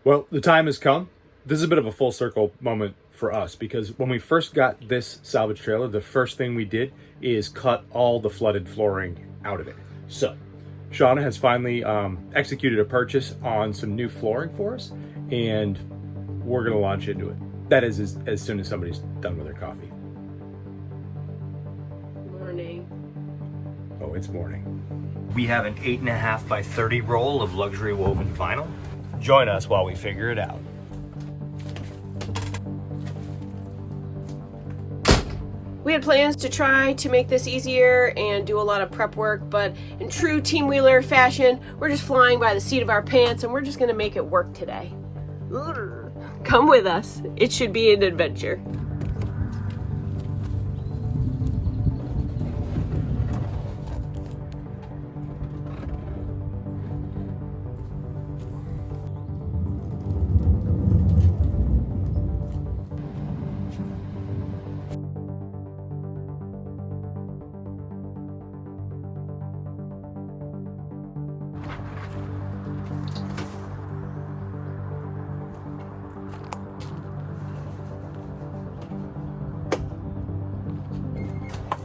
Well, the time has come. This is a bit of a full circle moment for us because when we first got this salvage trailer, the first thing we did is cut all the flooded flooring out of it. So Shauna has finally executed a purchase on some new flooring for us, and we're going to launch into it. That is as soon as somebody's done with their coffee. Morning. Oh, it's morning. We have an 8.5 by 30 roll of luxury woven vinyl. Join us while we figure it out. We had plans to try to make this easier and do a lot of prep work, but in true Team Wheeler fashion, we're just flying by the seat of our pants and we're just gonna make it work today. Come with us. It should be an adventure.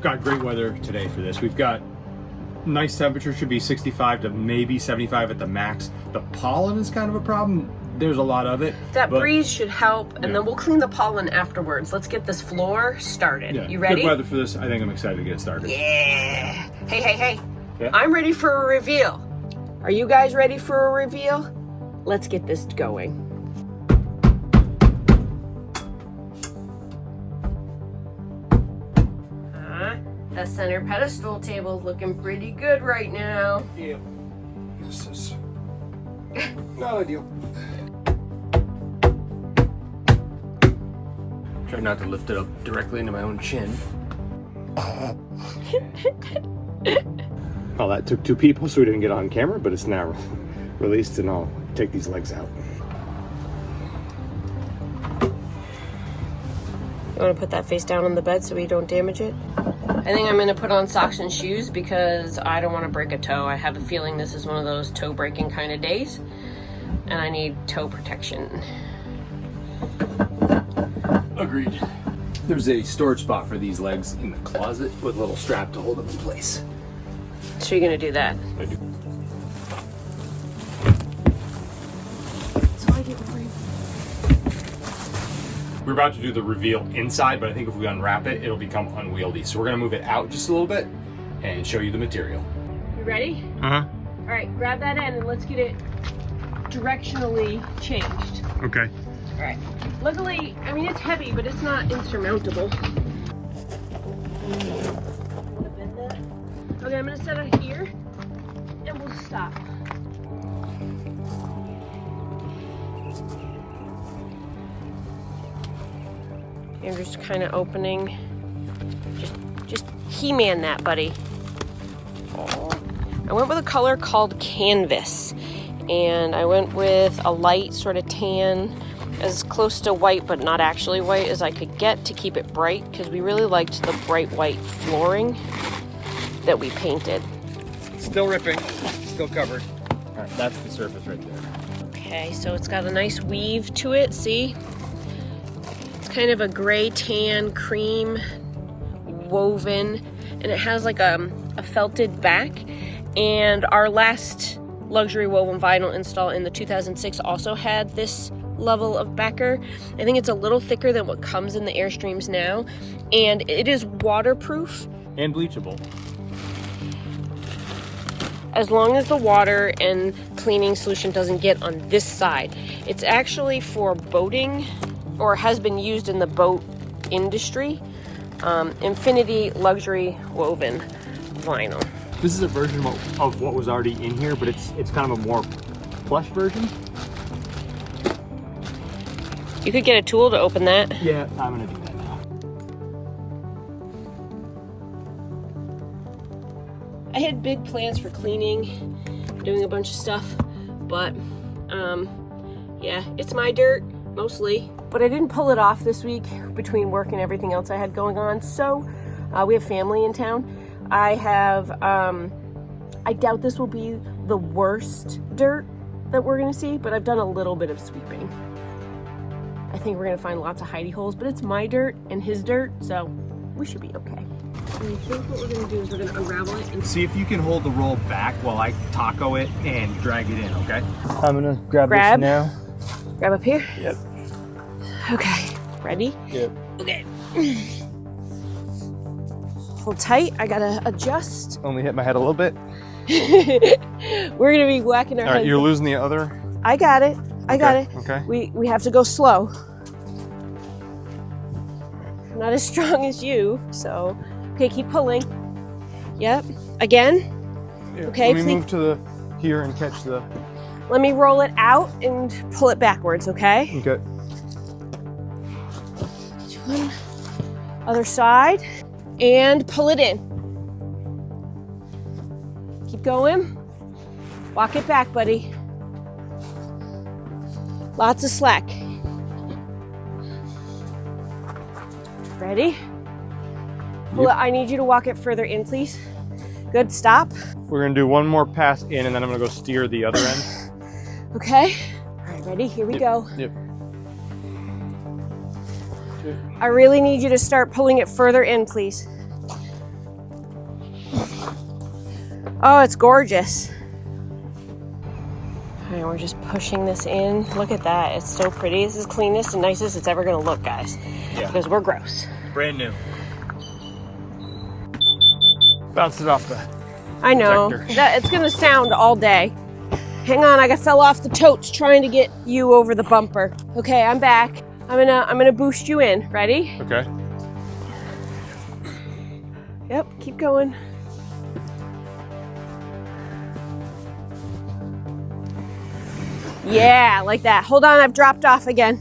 Got great weather today for this. We've got nice temperature, should be 65 to maybe 75 at the max. The pollen is kind of a problem. There's a lot of it. That breeze should help, and then we'll clean the pollen afterwards. Let's get this floor started. Yeah, you ready? Good weather for this. I think I'm excited to get started. Yeah. Hey. Yeah? I'm ready for a reveal. Are you guys ready for a reveal? Let's get this going. The center pedestal table is looking pretty good right now. Yeah. This is not ideal. Try not to lift it up directly into my own chin. Oh, that took two people, so we didn't get on camera, but it's now released, and I'll take these legs out. You want to put that face down on the bed so we don't damage it? I think I'm going to put on socks and shoes because I don't want to break a toe. I have a feeling this is one of those toe breaking kind of days, and I need toe protection. Agreed. There's a storage spot for these legs in the closet with a little strap to hold them in place. So you're going to do that? I do. So I get free. We're about to do the reveal inside, but I think if we unwrap it, it'll become unwieldy. So we're gonna move it out just a little bit and show you the material. You ready? Uh-huh. All right, grab that end and let's get it directionally changed. Okay. All right. Luckily, I mean, it's heavy, but it's not insurmountable. Okay, I'm gonna set it here and we'll stop. I'm just kind of opening. Just He-Man that, buddy. Oh. I went with a color called Canvas, and I went with a light sort of tan, as close to white but not actually white as I could get to keep it bright, because we really liked the bright white flooring that we painted. Still ripping, still covered. All right, that's the surface right there. Okay, so it's got a nice weave to it, see? Kind of a gray tan cream woven, and it has like a felted back. And our last luxury woven vinyl install in the 2006 also had this level of backer. I think it's a little thicker than what comes in the Airstreams now, and it is waterproof And bleachable. as long as the water and cleaning solution doesn't get on this side. It's actually for boating, or has been used in the boat industry. Infinity luxury woven vinyl. This is a version of what was already in here, but it's kind of a more plush version. You could get a tool to open that. Yeah, I'm gonna do that now. I had big plans for cleaning, doing a bunch of stuff, but yeah, it's my dirt mostly. But I didn't pull it off this week between work and everything else I had going on. So we have family in town. I doubt this will be the worst dirt that we're gonna see, but I've done a little bit of sweeping. I think we're gonna find lots of hidey holes, but it's my dirt and his dirt, so we should be okay. And I think what we're gonna do is we're gonna unravel it and See if you can hold the roll back while I taco it and drag it in, okay? I'm gonna grab this now. grab up here. Yep. Okay, ready? Yep. Okay. Hold tight, I gotta adjust. Only hit my head a little bit. We're gonna be whacking our All right, heads. you're losing the other. I got it. I got it. Okay. We have to go slow. I'm not as strong as you, so okay, keep pulling. Yep. Again. Yeah. Okay, Let me please. move to the here and catch the. Let me roll it out and pull it backwards, okay? Okay. One. Other side. And pull it in. Keep going. Walk it back, buddy. Lots of slack. Ready? Pull it. I need you to walk it further in, please. Good, stop. We're gonna do one more pass in, and then I'm gonna go steer the other end. Okay. All right, ready? Here we go. Yep. I really need you to start pulling it further in, please. Oh, it's gorgeous. All right, we're just pushing this in. Look at that. It's so pretty. This is the cleanest and nicest it's ever gonna look, guys. Yeah. Because we're gross. Brand new. Bounce it off the. I know. Protector. It's gonna sound all day. Hang on, I fell off the totes trying to get you over the bumper. Okay, I'm back. I'm gonna boost you in. Ready? Okay. Yep, keep going. Yeah, like that. Hold on, I've dropped off again.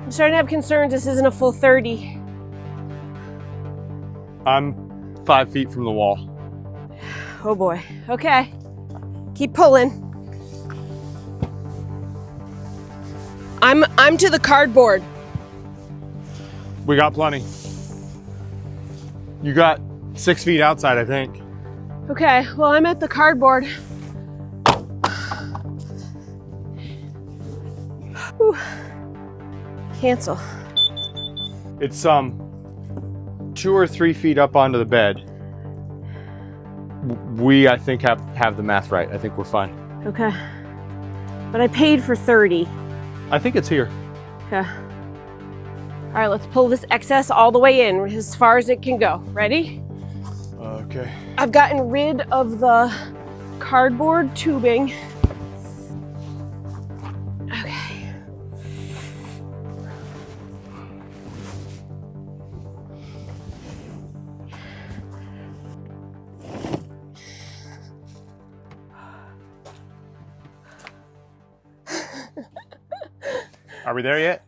I'm starting to have concerns this isn't a full 30. I'm 5 feet from the wall. Oh boy. Okay. Keep pulling. I'm to the cardboard. We got plenty. You got 6 feet outside, I think. Okay, well I'm at the cardboard. Whew. Cancel. It's 2 or 3 feet up onto the bed. We, I think, have the math right. I think we're fine. Okay. But I paid for 30. I think it's here. Okay. All right, let's pull this excess all the way in as far as it can go. Ready? Okay. I've gotten rid of the cardboard tubing. Okay. Are we there yet?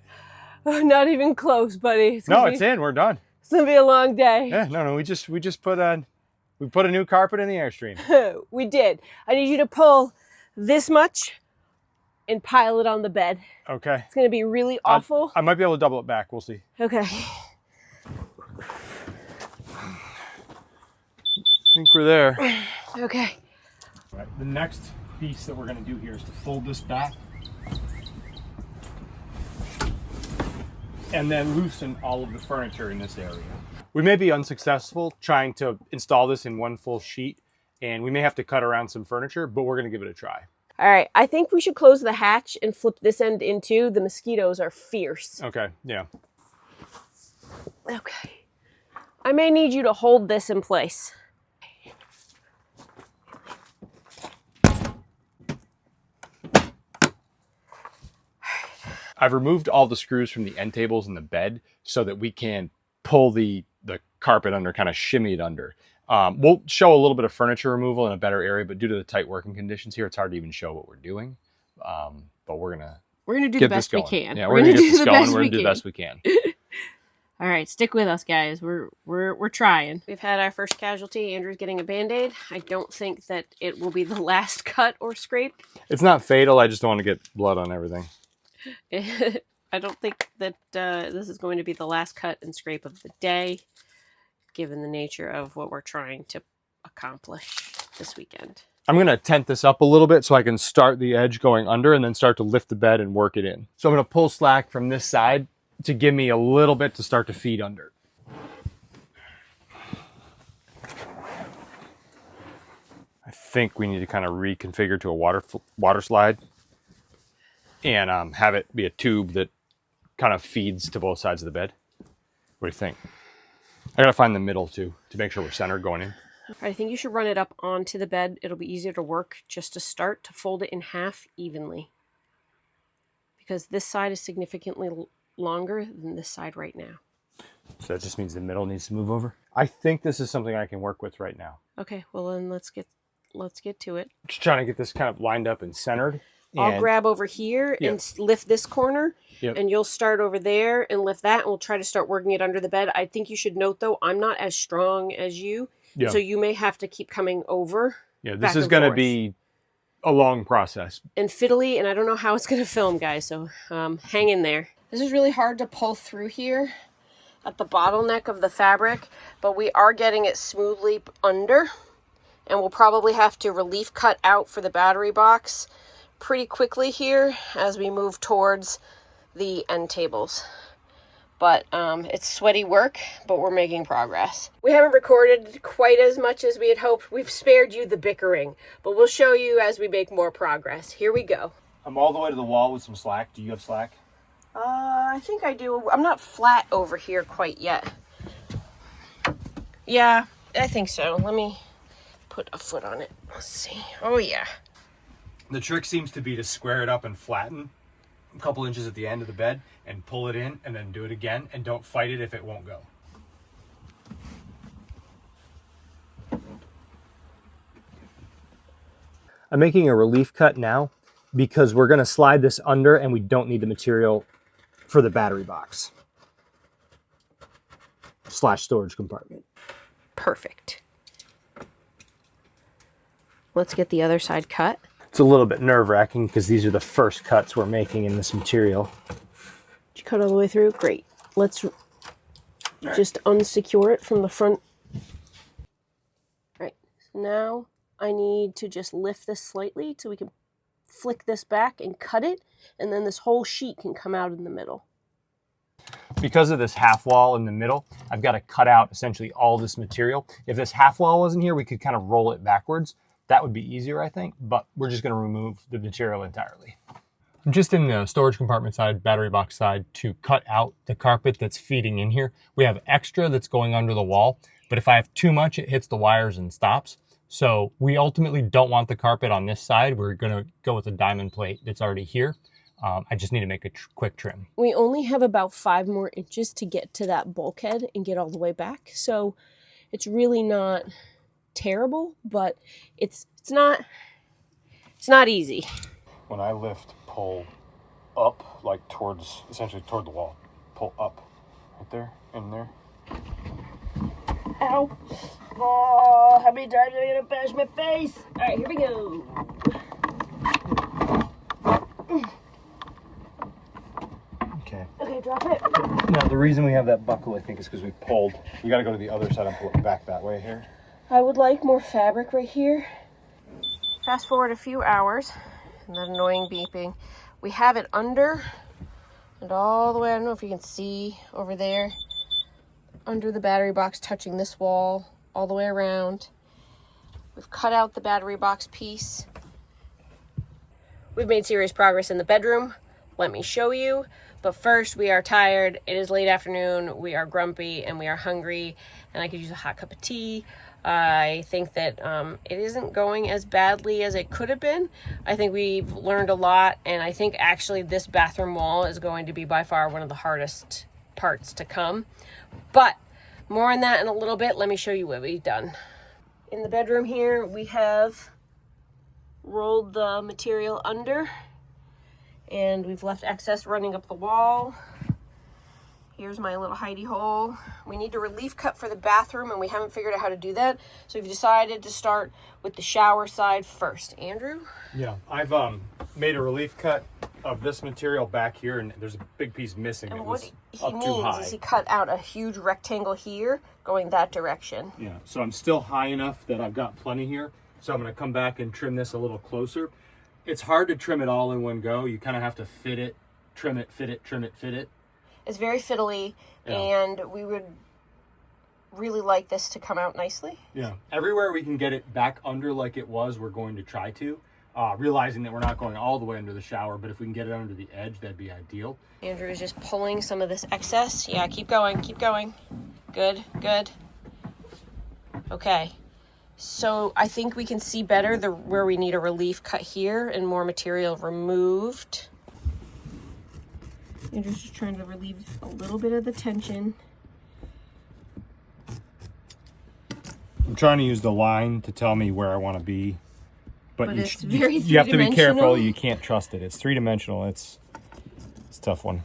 Oh, not even close, buddy. No, it's in. We're done. It's gonna be a long day. Yeah, no. We just put a new carpet in the Airstream. We did. I need you to pull this much and pile it on the bed. Okay. It's gonna be really awful. I might be able to double it back. We'll see. Okay. I think we're there. Okay. All right, the next piece that we're going to do here is to fold this back and then loosen all of the furniture in this area. We may be unsuccessful trying to install this in one full sheet, and we may have to cut around some furniture, but we're going to give it a try. All right. I think we should close the hatch and flip this end in too. The mosquitoes are fierce. Okay, yeah. Okay. I may need you to hold this in place. I've removed all the screws from the end tables in the bed so that we can pull the carpet under, kind of shimmy it under. We'll show a little bit of furniture removal in a better area, but due to the tight working conditions here, it's hard to even show what we're doing. But we're gonna do get the best this we going. can. Yeah, we're gonna get this going. We're gonna do the best we can. All right, stick with us, guys. We're trying. We've had our first casualty. Andrew's getting a Band-Aid. I don't think that it will be the last cut or scrape. It's not fatal. I just don't want to get blood on everything. I don't think that this is going to be the last cut and scrape of the day, given the nature of what we're trying to accomplish this weekend. I'm going to tent this up a little bit so I can start the edge going under and then start to lift the bed and work it in. So I'm going to pull slack from this side to give me a little bit to start to feed under. I think we need to kind of reconfigure to a water slide and have it be a tube that kind of feeds to both sides of the bed. What do you think? I got to find the middle too to make sure we're centered going in. I think you should run it up onto the bed. It'll be easier to work just to start, to fold it in half evenly. Because this side is significantly longer than this side right now. So that just means the middle needs to move over. I think this is something I can work with right now. Okay, well then let's get to it. Just trying to get this kind of lined up and centered. I'll grab over here and lift this corner, and you'll start over there and lift that, and we'll try to start working it under the bed. I think you should note, though, I'm not as strong as you, so you may have to keep coming over. Yeah, this is going to be a long process. And fiddly, and I don't know how it's going to film, guys, so hang in there. This is really hard to pull through here at the bottleneck of the fabric, but we are getting it smoothly under, and we'll probably have to relief cut out for the battery box pretty quickly here as we move towards the end tables. But it's sweaty work, but we're making progress. We haven't recorded quite as much as we had hoped. We've spared you the bickering, but we'll show you as we make more progress. Here we go. I'm all the way to the wall with some slack. Do you have slack? I think I do. I'm not flat over here quite yet. Yeah, I think so. Let me put a foot on it. Let's see. Oh, yeah. The trick seems to be to square it up and flatten a couple inches at the end of the bed and pull it in and then do it again, and don't fight it if it won't go. I'm making a relief cut now because we're going to slide this under and we don't need the material for the battery box / storage compartment. Perfect. Let's get the other side cut. It's a little bit nerve-wracking because these are the first cuts we're making in this material. Did you cut all the way through? Great. Let's just unsecure it from the front. Right. So now I need to just lift this slightly so we can flick this back and cut it, and then this whole sheet can come out in the middle. Because of this half wall in the middle, I've got to cut out essentially all this material. If this half wall wasn't here, we could kind of roll it backwards. That would be easier, I think, but we're just going to remove the material entirely. I'm just in the storage compartment side, battery box side, to cut out the carpet that's feeding in here. We have extra that's going under the wall, but if I have too much, it hits the wires and stops. So we ultimately don't want the carpet on this side. We're going to go with a diamond plate that's already here. I just need to make a quick trim. We only have about 5 more inches to get to that bulkhead and get all the way back. So it's really not terrible, but it's not easy. When I lift, pull up, like essentially toward the wall. Pull up, right there, in there. Ow. Oh, how many times am I gonna bash my face? All right, here we go. Okay, drop it. Now, the reason we have that buckle, I think, is because we got to go to the other side and pull it back that way here. I would like more fabric right here. Fast forward a few hours, and that annoying beeping. We have it under and all the way, I don't know if you can see over there, under the battery box, touching this wall all the way around. We've cut out the battery box piece. We've made serious progress in the bedroom. Let me show you. But first, we are tired. It is late afternoon. We are grumpy and we are hungry, and I could use a hot cup of tea. I think that it isn't going as badly as it could have been. I think we've learned a lot, and I think actually this bathroom wall is going to be by far one of the hardest parts to come. But more on that in a little bit. Let me show you what we've done. In the bedroom here, we have rolled the material under, and we've left excess running up the wall. Here's my little hidey hole. We need to relief cut for the bathroom, and we haven't figured out how to do that. So we've decided to start with the shower side first. Andrew? Yeah, I've made a relief cut of this material back here, and there's a big piece missing. And it what was he up too means high. is he cut out a huge rectangle here going that direction. Yeah, so I'm still high enough that I've got plenty here, So I'm going to come back and trim this a little closer. It's hard to trim it all in one go. You kind of have to fit it, trim it, fit it, trim it, fit it. It's very fiddly, and we would really like this to come out nicely. Yeah. Everywhere we can get it back under like it was, we're going to try to. Realizing that we're not going all the way under the shower, but if we can get it under the edge, that'd be ideal. Andrew is just pulling some of this excess. Yeah, keep going, keep going. Good, good. Okay. So I think we can see better where we need a relief cut here and more material removed. Andrew's just trying to relieve a little bit of the tension. I'm trying to use the line to tell me where I want to be. But it's very you have to be careful. three-dimensional. You can't trust it. It's three-dimensional. It's a tough one.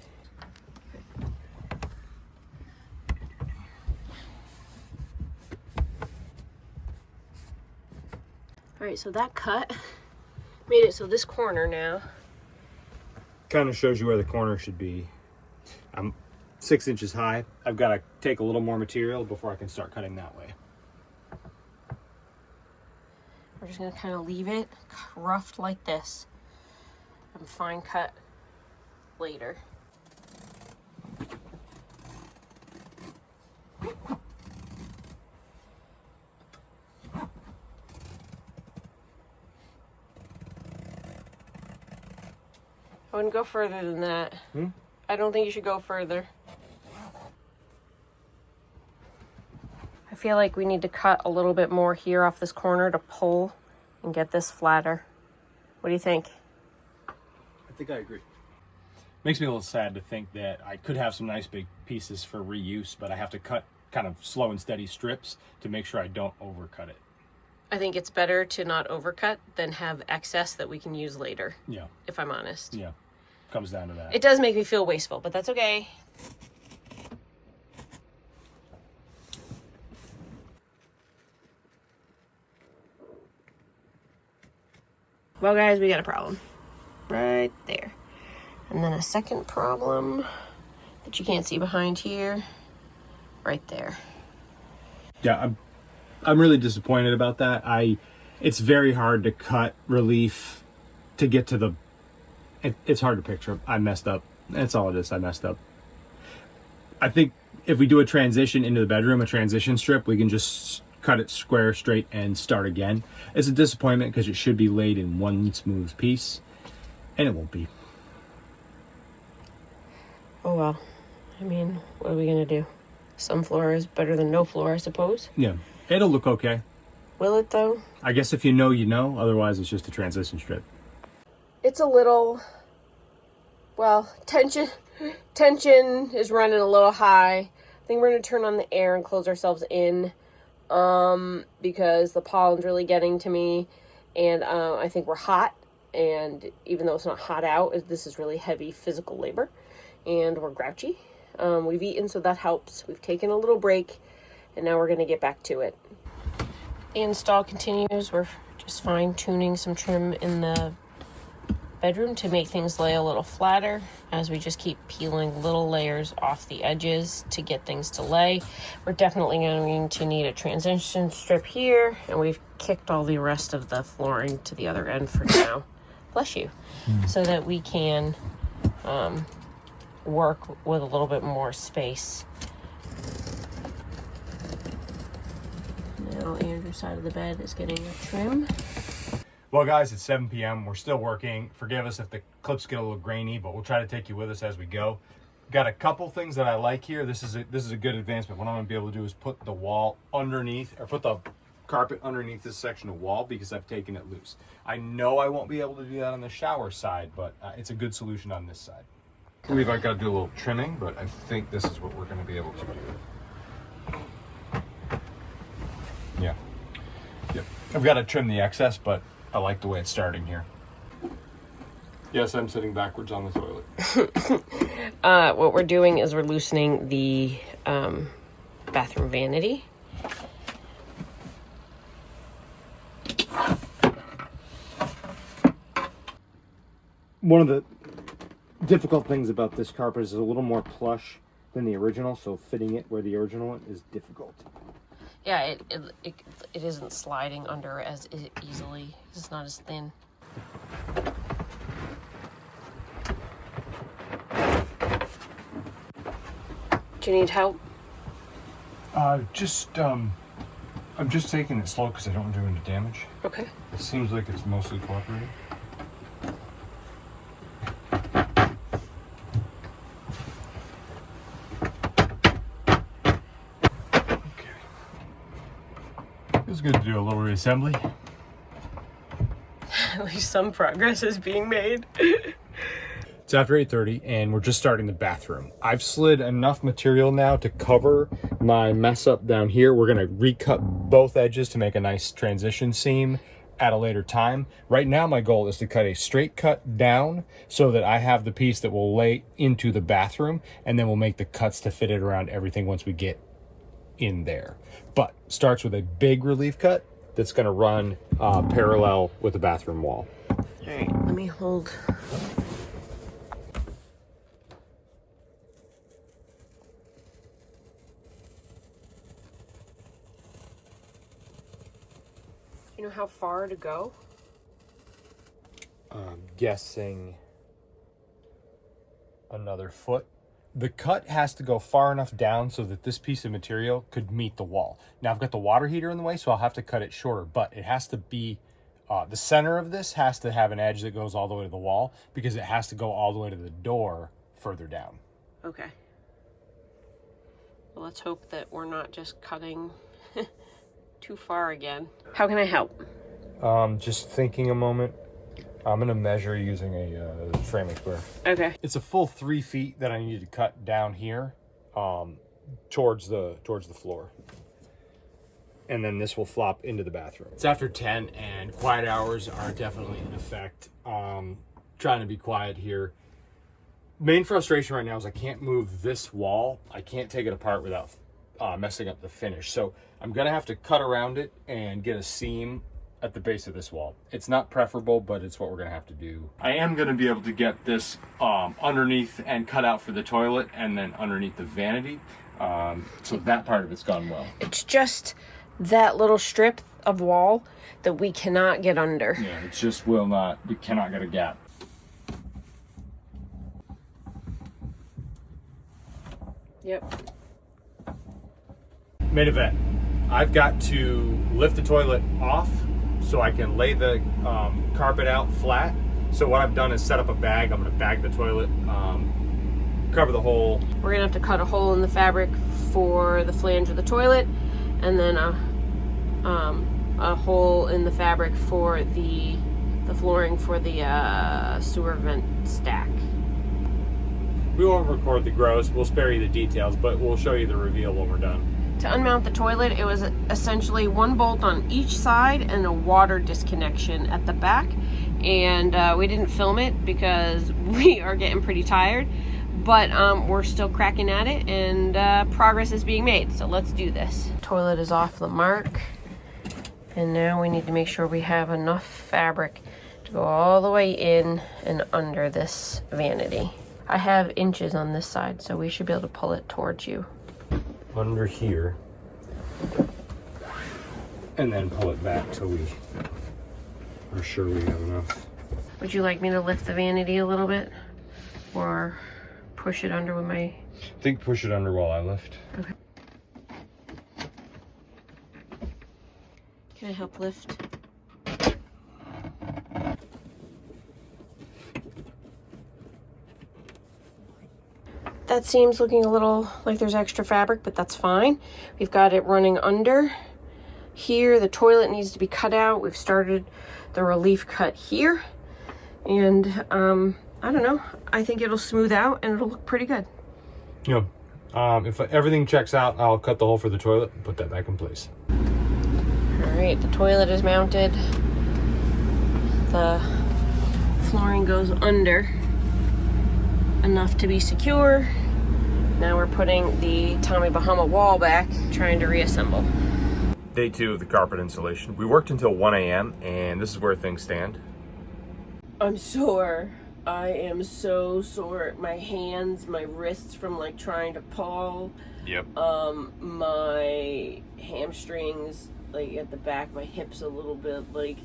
All right, so that cut made it so this corner now. Kind of shows you where the corner should be. I'm 6 inches high. I've got to take a little more material before I can start cutting that way. We're just gonna kind of leave it roughed like this and fine cut later. I wouldn't go further than that. I don't think you should go further. I feel like we need to cut a little bit more here off this corner to pull and get this flatter. What do you think? I think I agree. Makes me a little sad to think that I could have some nice big pieces for reuse, but I have to cut kind of slow and steady strips to make sure I don't overcut it. I think it's better to not overcut than have excess that we can use later. Yeah. If I'm honest. Yeah. Comes down to that. It does make me feel wasteful, but that's okay. Well, guys, we got a problem. Right there. And then a second problem that you can't see behind here. Right there. Yeah, I'm really disappointed about that. It's very hard to cut relief to get to the. It's hard to picture. I messed up. That's all it is. I messed up. I think if we do a transition into the bedroom, a transition strip, we can just cut it square, straight, and start again. It's a disappointment because it should be laid in one smooth piece, and it won't be. Oh, well. I mean, what are we going to do? Some floor is better than no floor, I suppose. Yeah, it'll look okay. Will it, though? I guess if you know, you know. Otherwise, it's just a transition strip. It's a little, well, tension is running a little high. I think we're going to turn on the air and close ourselves in because the pollen's really getting to me, and I think we're hot, and even though it's not hot out, this is really heavy physical labor, and we're grouchy. We've eaten, so that helps. We've taken a little break, and now we're going to get back to it. The install continues. We're just fine-tuning some trim in the bedroom to make things lay a little flatter as we just keep peeling little layers off the edges to get things to lay. We're definitely going to need a transition strip here, and we've kicked all the rest of the flooring to the other end for now. Bless you. So that we can work with a little bit more space. Now Andrew's side of the bed is getting a trim. Well, guys, it's 7 p.m. We're still working. Forgive us if the clips get a little grainy, but we'll try to take you with us as we go. Got a couple things that I like here. This is a good advancement. What I'm going to be able to do is put the wall underneath, or put the carpet underneath this section of wall because I've taken it loose. I know I won't be able to do that on the shower side, but it's a good solution on this side. I believe I got to do a little trimming, but I think this is what we're going to be able to do. Yeah. Yep. I've got to trim the excess, but I like the way it's starting here. Yes, I'm sitting backwards on the toilet. What we're doing is we're loosening the bathroom vanity. One of the difficult things about this carpet is it's a little more plush than the original, so fitting it where the original one is difficult. Yeah, it isn't sliding under as easily. It's not as thin. Do you need help? I'm just taking it slow because I don't want to do any damage. Okay. It seems like it's mostly cooperating. Okay. It's good to do a little reassembly. At least some progress is being made. It's after 8:30 and we're just starting the bathroom. I've slid enough material now to cover my mess up down here. We're gonna recut both edges to make a nice transition seam at a later time. Right now my goal is to cut a straight cut down so that I have the piece that will lay into the bathroom, and then we'll make the cuts to fit it around everything once we get in there. But starts with a big relief cut that's gonna run parallel with the bathroom wall. All right, let me hold. You know how far to go? I'm guessing another foot. The cut has to go far enough down so that this piece of material could meet the wall. Now I've got the water heater in the way, so I'll have to cut it shorter, but it has to be, the center of this has to have an edge that goes all the way to the wall because it has to go all the way to the door further down. Okay. Well, let's hope that we're not just cutting too far again. How can I help? Just thinking a moment. I'm gonna measure using a framing square. Okay. It's a full 3 feet that I need to cut down here, towards the floor. And then this will flop into the bathroom. It's after 10 and quiet hours are definitely in effect. Trying to be quiet here. Main frustration right now is I can't move this wall. I can't take it apart without messing up the finish. So I'm gonna have to cut around it and get a seam at the base of this wall. It's not preferable, but it's what we're gonna have to do. I am gonna be able to get this underneath and cut out for the toilet and then underneath the vanity. So that part of it's gone well. It's just that little strip of wall that we cannot get under. Yeah, it just we cannot get a gap. Yep. Main event. I've got to lift the toilet off so I can lay the carpet out flat. So what I've done is set up a bag. I'm gonna bag the toilet, cover the hole. We're gonna have to cut a hole in the fabric for the flange of the toilet, and then a hole in the fabric for the flooring for the sewer vent stack. We won't record the gross, we'll spare you the details, but we'll show you the reveal when we're done. To unmount the toilet, it was essentially one bolt on each side and a water disconnection at the back. And we didn't film it because we are getting pretty tired, but we're still cracking at it, and progress is being made. So let's do this. Toilet is off the mark, and now we need to make sure we have enough fabric to go all the way in and under this vanity. I have inches on this side, so we should be able to pull it towards you. Under here, and then pull it back till we are sure we have enough. Would you like me to lift the vanity a little bit, or push it under with my... I think push it under while I lift. Okay. Can I help lift? That seam's looking a little like there's extra fabric, but that's fine. We've got it running under. Here, the toilet needs to be cut out. We've started the relief cut here. And I don't know. I think it'll smooth out and it'll look pretty good. Yeah. If everything checks out, I'll cut the hole for the toilet and put that back in place. All right, the toilet is mounted. The flooring goes under enough to be secure. Now we're putting the Tommy Bahama wall back, trying to reassemble. Day 2 of the carpet installation. We worked until 1 a.m. and this is where things stand. I'm sore. I am so sore. My hands, my wrists from like trying to pull. Yep. My hamstrings, like at the back, my hips a little bit, like,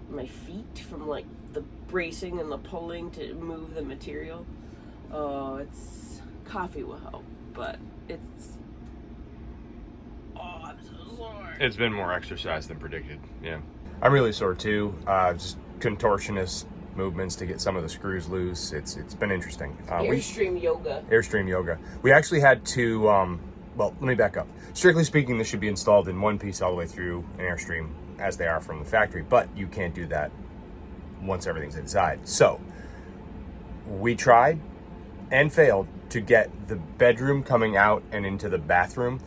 my feet from like the bracing and the pulling to move the material. Oh, it's coffee will help, but it's. Oh, I'm so sore. It's been more exercise than predicted. Yeah. I'm really sore too. Just contortionist movements to get some of the screws loose. It's been interesting. Airstream yoga. Airstream yoga. We actually had to, well, let me back up. Strictly speaking, this should be installed in one piece all the way through an Airstream as they are from the factory, but you can't do that once everything's inside. So we tried and failed to get the bedroom coming out and into the bathroom.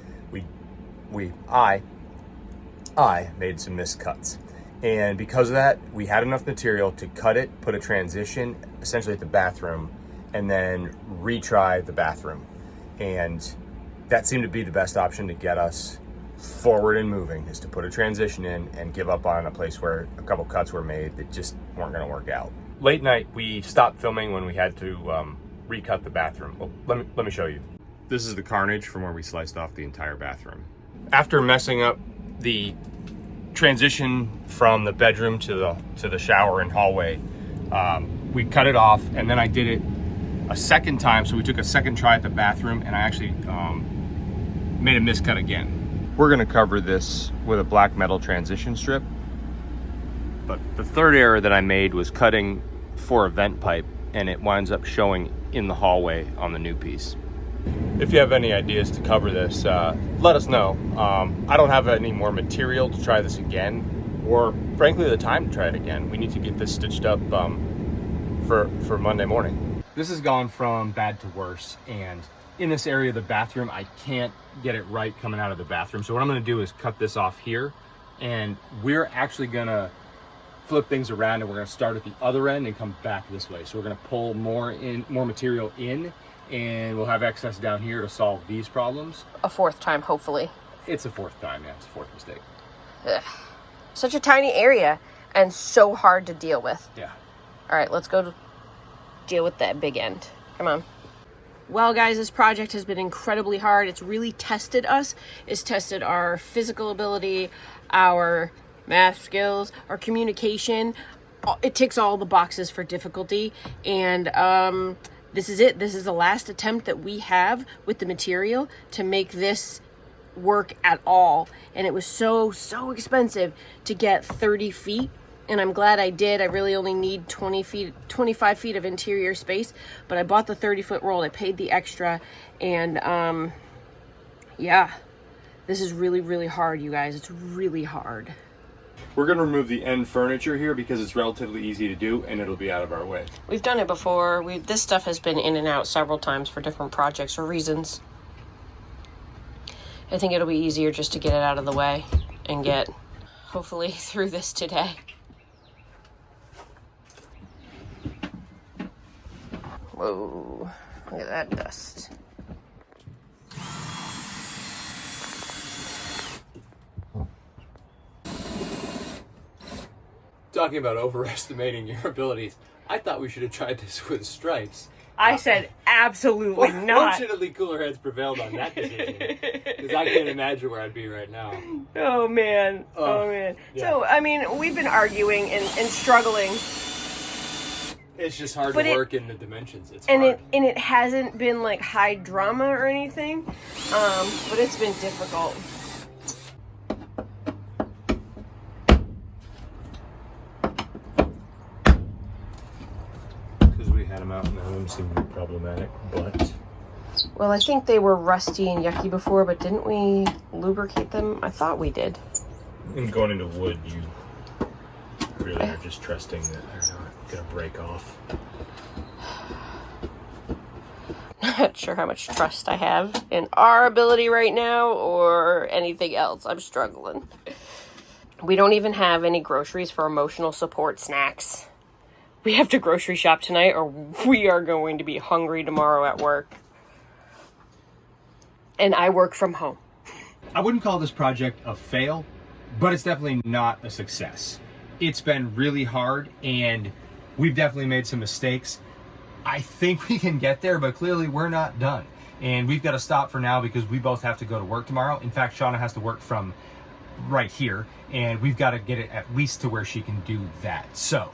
I made some miscuts. And because of that, we had enough material to cut it, put a transition essentially at the bathroom, and then retry the bathroom. And that seemed to be the best option to get us forward and moving, is to put a transition in and give up on a place where a couple cuts were made that just weren't going to work out. Late night, we stopped filming when we had to recut the bathroom. Well, let me show you. This is the carnage from where we sliced off the entire bathroom. After messing up the transition from the bedroom to the shower and hallway, we cut it off, and then I did it a second time. So we took a second try at the bathroom, and I actually made a miscut again. We're gonna cover this with a black metal transition strip, but the third error that I made was cutting for a vent pipe, and it winds up showing in the hallway on the new piece. If you have any ideas to cover this, let us know. I don't have any more material to try this again, or frankly the time to try it again. We need to get this stitched up for Monday morning. This has gone from bad to worse, and in this area of the bathroom, I can't get it right coming out of the bathroom. So what I'm gonna do is cut this off here, and we're actually gonna flip things around, and we're gonna start at the other end and come back this way. So we're gonna pull more material in, and we'll have excess down here to solve these problems. A fourth time, hopefully. It's a fourth time, yeah, it's a fourth mistake. Ugh. Such a tiny area and so hard to deal with. Yeah. All right, let's go deal with that big end. Come on. Well, guys, this project has been incredibly hard. It's really tested us. It's tested our physical ability, our math skills, our communication. It ticks all the boxes for difficulty, and this is it. This is the last attempt that we have with the material to make this work at all. And it was so expensive to get 30 feet. And I'm glad I did. I really only need 25 feet of interior space. But I bought the 30-foot roll. I paid the extra. And yeah, this is really hard, you guys. It's really hard. We're going to remove the end furniture here because it's relatively easy to do, and it'll be out of our way. We've done it before. This stuff has been in and out several times for different projects or reasons. I think it'll be easier just to get it out of the way and get, hopefully, through this today. Whoa, look at that dust. Talking about overestimating your abilities, I thought we should have tried this with stripes. I said absolutely not. Fortunately, cooler heads prevailed on that decision, because I can't imagine where I'd be right now. Oh man, yeah. So, I mean, we've been arguing and struggling. It's just hard to work in the dimensions. It's and hard. It hasn't been like high drama or anything, but it's been difficult. Had them out in the home seemed to be problematic, but... Well, I think they were rusty and yucky before, but didn't we lubricate them? I thought we did. And going into wood, you really are just trusting that they're not going to break off. Not sure how much trust I have in our ability right now or anything else. I'm struggling. We don't even have any groceries for emotional support snacks. We have to grocery shop tonight or we are going to be hungry tomorrow at work. And I work from home. I wouldn't call this project a fail, but it's definitely not a success. It's been really hard, and We've definitely made some mistakes. I think we can get there, but clearly we're not done. And we've got to stop for now because we both have to go to work tomorrow. In fact, Shauna has to work from right here, and we've got to get it at least to where she can do that. So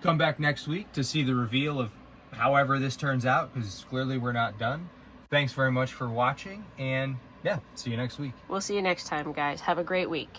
come back next week to see the reveal of however this turns out, because clearly we're not done. Thanks very much for watching, and yeah, see you next week. We'll see you next time, guys. Have a great week.